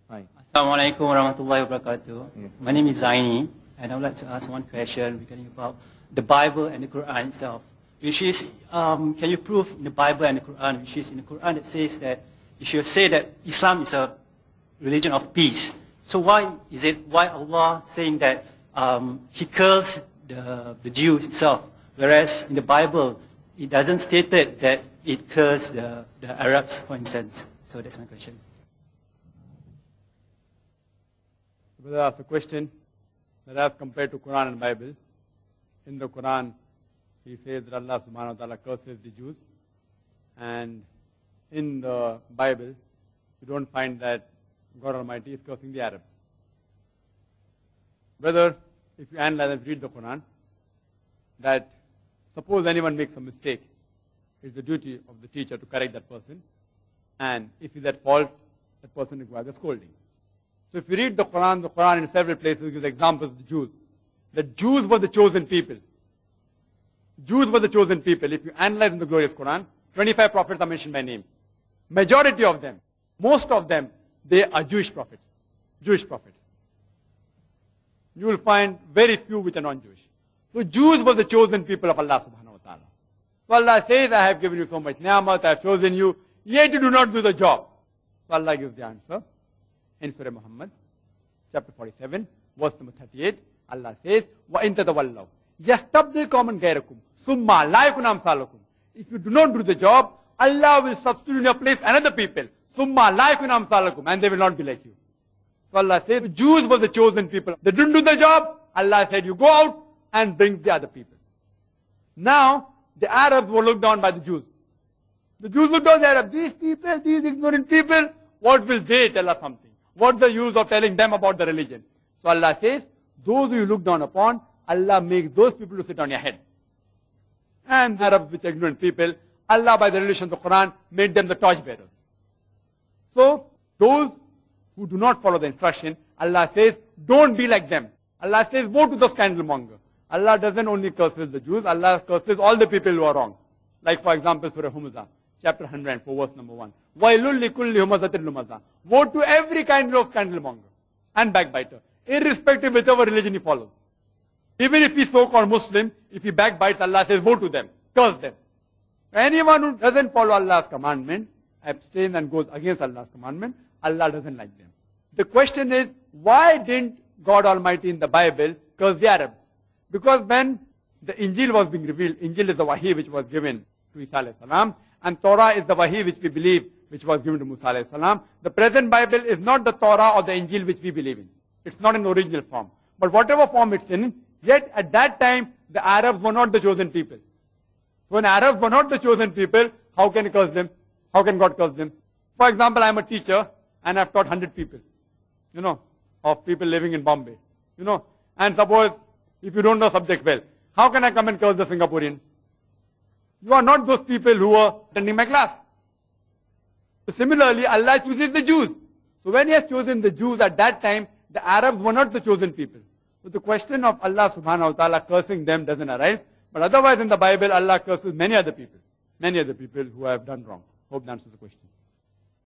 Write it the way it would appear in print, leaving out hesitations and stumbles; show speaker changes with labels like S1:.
S1: Hi.
S2: Assalamu alaikum warahmatullahi wabarakatuh.
S1: Yes.
S2: My name is Zaini, and I would like to ask one question regarding about the Bible and the Quran itself. Which is, can you prove in the Bible and the Quran, which is in the Quran it says that you should say that Islam is a religion of peace. So why Allah saying that He kills the Jews itself, whereas in the Bible it doesn't state it that it kills the Arabs, for instance. So that's my question.
S3: Brother asked a question that as compared to Quran and Bible, in the Quran, he says that Allah subhanahu wa ta'ala curses the Jews. And in the Bible, you don't find that God Almighty is cursing the Arabs. Brother, if you analyze and read the Quran, that suppose anyone makes a mistake, it's the duty of the teacher to correct that person. And if he's at fault, that person requires a scolding. So if you read the Quran in several places gives examples of the Jews. The Jews were the chosen people. Jews were the chosen people. If you analyze in the glorious Quran, 25 prophets are mentioned by name. Majority of them, most of them, they are Jewish prophets. Jewish prophets. You will find very few which are non-Jewish. So Jews were the chosen people of Allah subhanahu wa ta'ala. So Allah says, I have given you so much ni'mat, I have chosen you, yet you do not do the job. So Allah gives the answer. In Surah Muhammad, chapter 47, verse number 38, Allah says, وَإِن تَتَوَلَّوْا يَسْتَبْدِلْ قَوْمًا غَيْرَكُمْ ثُمَّ لَا يَكُنْ أَمْثَالَكُمْ. If you do not do the job, Allah will substitute in your place another people. ثُمَّ لَا يَكُنْ أَمْثَالَكُم. And they will not be like you. So Allah says, the Jews were the chosen people. They didn't do the job. Allah said, you go out and bring the other people. Now, the Arabs were looked down by the Jews. The Jews looked down the Arabs. These people, these ignorant people, what will they tell us something? What's the use of telling them about the religion? So Allah says, those who you look down upon, Allah makes those people to sit on your head. And the Arabs, which are ignorant people, Allah by the revelation of the Quran made them the torchbearers. So, those who do not follow the instruction, Allah says, don't be like them. Allah says, woe to the scandalmonger. Allah doesn't only curses the Jews, Allah curses all the people who are wrong. Like for example, Surah Humazah, chapter 104, verse number 1. وَيْلُلْ لِكُلِّ هُمَزَةٍ لُمَزَةٍ. Woe to every kind of scandalmonger and backbiter, irrespective of whichever religion he follows. Even if he's so-called Muslim, if he backbites, Allah says, woe to them, curse them. Anyone who doesn't follow Allah's commandment, abstains and goes against Allah's commandment, Allah doesn't like them. The question is, why didn't God Almighty in the Bible curse the Arabs? Because when the Injil was being revealed, Injil is the Wahi which was given to Isa alayhi salam, and Torah is the Wahi which we believe, which was given to Musa alayhi salam. The present Bible is not the Torah or the Injil which we believe in. It's not in original form. But whatever form it's in, yet at that time, the Arabs were not the chosen people. So when Arabs were not the chosen people, how can he curse them? How can God curse them? For example, I'm a teacher, and I've taught 100 people, of people living in Bombay, and suppose, if you don't know subject well, how can I come and curse the Singaporeans? You are not those people who are attending my class. So similarly, Allah chooses the Jews. So when He has chosen the Jews at that time, the Arabs were not the chosen people. So the question of Allah subhanahu wa ta'ala cursing them doesn't arise. But otherwise in the Bible, Allah curses many other people who have done wrong. Hope that answers the question.